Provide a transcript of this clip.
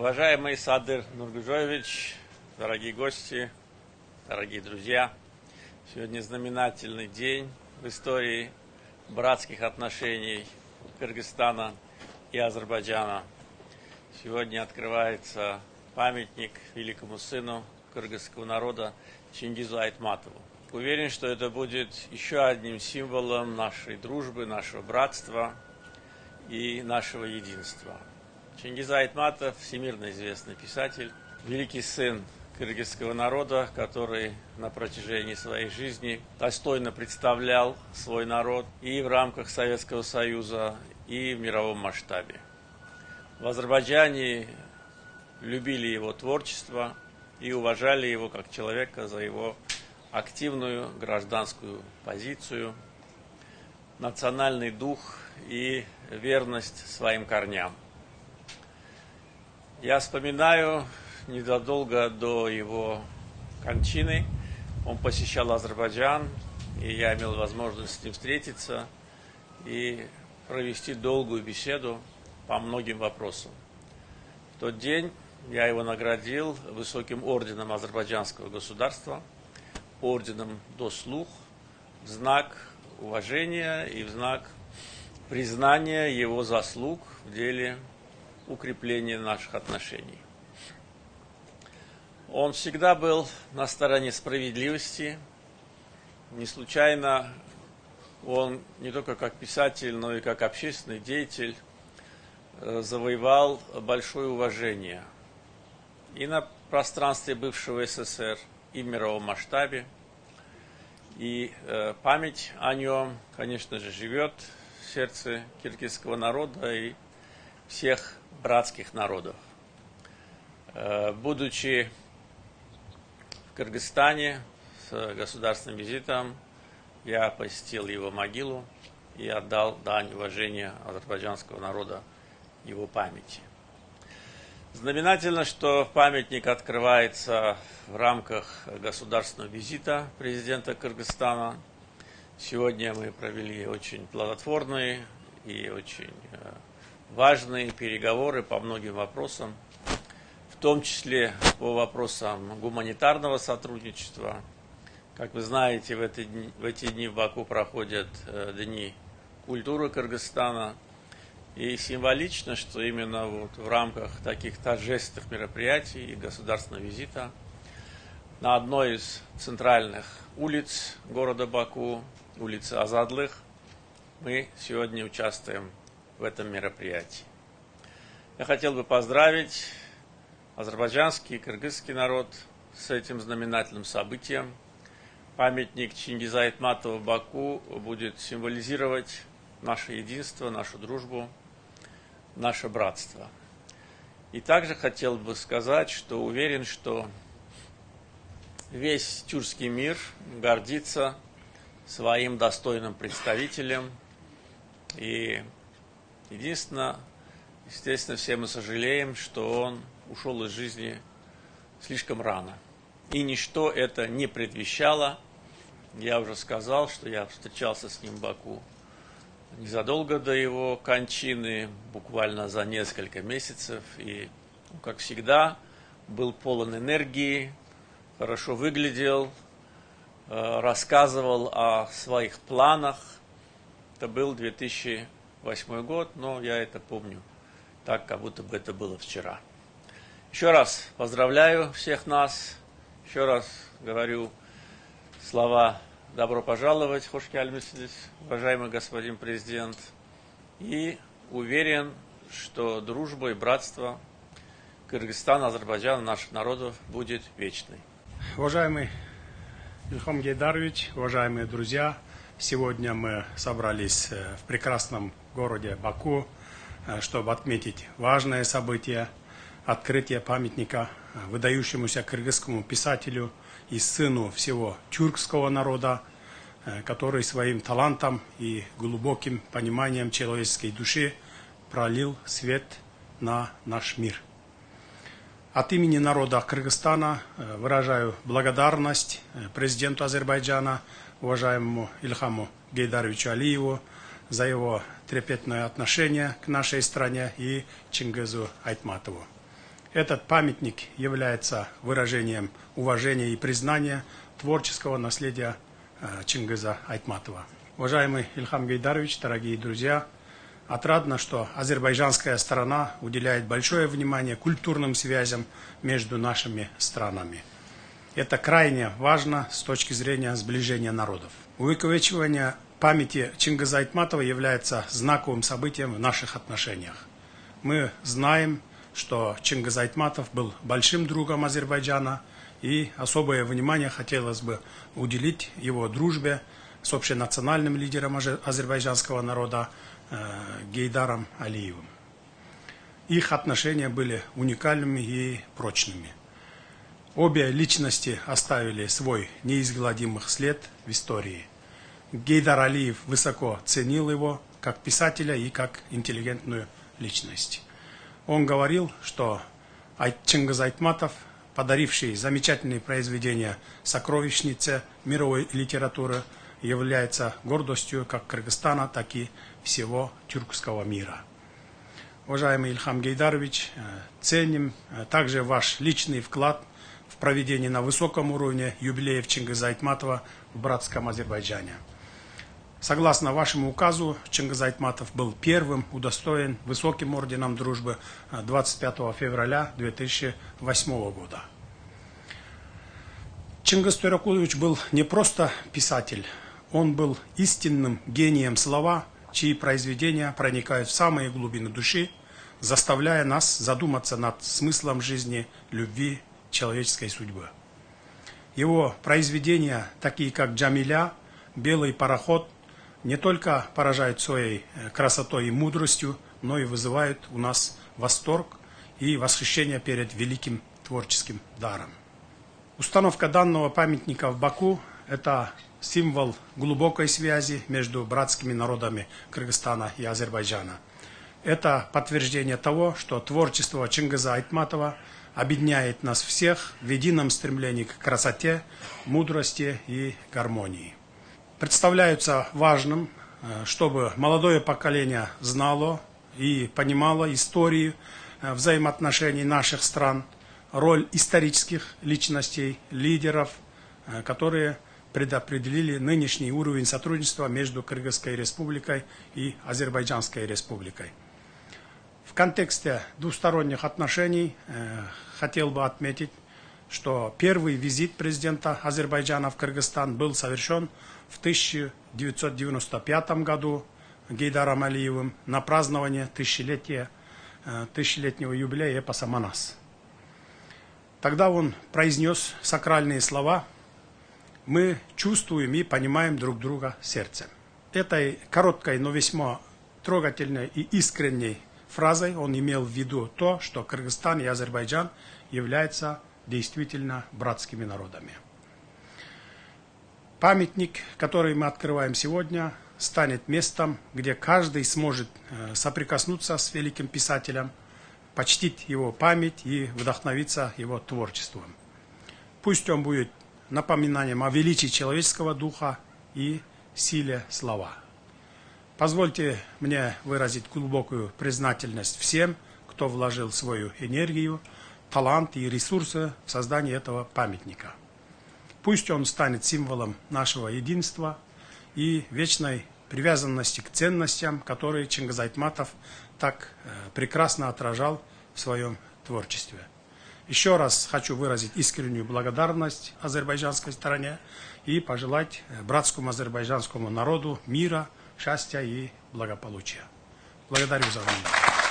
Уважаемый Садыр Нургужоевич, дорогие гости, дорогие друзья, сегодня знаменательный день в истории братских отношений Кыргызстана и Азербайджана. Сегодня открывается памятник великому сыну кыргызского народа Чингизу Айтматову. Уверен, что это будет еще одним символом нашей дружбы, нашего братства и нашего единства. Чингиз Айтматов – всемирно известный писатель, великий сын кыргызского народа, который на протяжении своей жизни достойно представлял свой народ и в рамках Советского Союза, и в мировом масштабе. В Азербайджане любили его творчество и уважали его как человека за его активную гражданскую позицию, национальный дух и верность своим корням. Я вспоминаю, незадолго до его кончины он посещал Азербайджан, и я имел возможность с ним встретиться и провести долгую беседу по многим вопросам. В тот день я его наградил высоким орденом азербайджанского государства, орденом Дослух, в знак уважения и в знак признания его заслуг в деле укрепления наших отношений. Он всегда был на стороне справедливости. Не случайно он не только как писатель, но и как общественный деятель завоевал большое уважение и на пространстве бывшего СССР, и в мировом масштабе. И память о нем, конечно же, живет в сердце киргизского народа и всех братских народов. Будучи в Кыргызстане с государственным визитом, я посетил его могилу и отдал дань уважения азербайджанского народа его памяти. Знаменательно, что памятник открывается в рамках государственного визита президента Кыргызстана. Сегодня мы провели очень плодотворные и очень важные переговоры по многим вопросам, в том числе по вопросам гуманитарного сотрудничества. Как вы знаете, в эти дни в Баку проходят Дни культуры Кыргызстана. И символично, что именно в рамках таких торжественных мероприятий и государственного визита на одной из центральных улиц города Баку, улице Азадлых, мы сегодня участвуем в этом мероприятии. Я хотел бы поздравить азербайджанский и кыргызский народ с этим знаменательным событием. Памятник Чингиза Айтматова в Баку будет символизировать наше единство, нашу дружбу, наше братство. И также хотел бы сказать, что уверен, что весь тюркский мир гордится своим достойным представителем. И единственное, естественно, все мы сожалеем, что он ушел из жизни слишком рано. И ничто это не предвещало. Я уже сказал, что я встречался с ним в Баку незадолго до его кончины, буквально за несколько месяцев. И, как всегда, был полон энергии, хорошо выглядел, рассказывал о своих планах. Это был 2008 год, но я это помню так, как будто бы это было вчера. Еще раз поздравляю всех нас. Еще раз говорю слова «Добро пожаловать, хош келдиңиз», уважаемый господин президент. И уверен, что дружба и братство Кыргызстана, Азербайджана, наших народов будет вечной. Уважаемый Ильхам Гейдарович, уважаемые друзья, сегодня мы собрались в прекрасном городе Баку, чтобы отметить важное событие – открытие памятника выдающемуся кыргызскому писателю и сыну всего тюркского народа, который своим талантом и глубоким пониманием человеческой души пролил свет на наш мир. От имени народа Кыргызстана выражаю благодарность президенту Азербайджана, уважаемому Ильхаму Гейдаровичу Алиеву, за его трепетное отношение к нашей стране и Чингизу Айтматову. Этот памятник является выражением уважения и признания творческого наследия Чингиза Айтматова. Уважаемый Ильхам Гейдарович, дорогие друзья, отрадно, что азербайджанская сторона уделяет большое внимание культурным связям между нашими странами. Это крайне важно с точки зрения сближения народов. Увековечивание памяти Чингиза Айтматова является знаковым событием в наших отношениях. Мы знаем, что Чингиз Айтматов был большим другом Азербайджана, и особое внимание хотелось бы уделить его дружбе с общенациональным лидером азербайджанского народа Гейдаром Алиевым. Их отношения были уникальными и прочными. Обе личности оставили свой неизгладимый след в истории. Гейдар Алиев высоко ценил его как писателя и как интеллигентную личность. Он говорил, что Чингиз Айтматов, подаривший замечательные произведения сокровищницы мировой литературы, является гордостью как Кыргызстана, так и всего тюркского мира. Уважаемый Ильхам Гейдарович, ценим также ваш личный вклад в проведение на высоком уровне юбилеев Чингиза Айтматова в братском Азербайджане. Согласно вашему указу, Чингиз Айтматов был первым удостоен высоким орденом дружбы 25 февраля 2008 года. Чингиз Тойракулович был не просто писатель, он был истинным гением слова, чьи произведения проникают в самые глубины души, заставляя нас задуматься над смыслом жизни, любви, человеческой судьбы. Его произведения, такие как «Джамиля», «Белый пароход», не только поражают своей красотой и мудростью, но и вызывают у нас восторг и восхищение перед великим творческим даром. Установка данного памятника в Баку – это символ глубокой связи между братскими народами Кыргызстана и Азербайджана. Это подтверждение того, что творчество Чингиза Айтматова объединяет нас всех в едином стремлении к красоте, мудрости и гармонии. Представляется важным, чтобы молодое поколение знало и понимало историю взаимоотношений наших стран, роль исторических личностей, лидеров, которые предопределили нынешний уровень сотрудничества между Кыргызской республикой и Азербайджанской республикой. В контексте двусторонних отношений хотел бы отметить, что первый визит президента Азербайджана в Кыргызстан был совершен в 1995 году Гейдаром Алиевым на празднование тысячелетнего юбилея эпоса «Манас». Тогда он произнес сакральные слова: «Мы чувствуем и понимаем друг друга сердцем». Этой короткой, но весьма трогательной и искренней фразой он имел в виду то, что Кыргызстан и Азербайджан являются действительно братскими народами. Памятник, который мы открываем сегодня, станет местом, где каждый сможет соприкоснуться с великим писателем, почтить его память и вдохновиться его творчеством. Пусть он будет напоминанием о величии человеческого духа и силе слова. Позвольте мне выразить глубокую признательность всем, кто вложил свою энергию, талант и ресурсы в создание этого памятника. Пусть он станет символом нашего единства и вечной привязанности к ценностям, которые Чингиз Айтматов так прекрасно отражал в своем творчестве. Еще раз хочу выразить искреннюю благодарность азербайджанской стороне и пожелать братскому азербайджанскому народу мира, счастья и благополучия. Благодарю за внимание.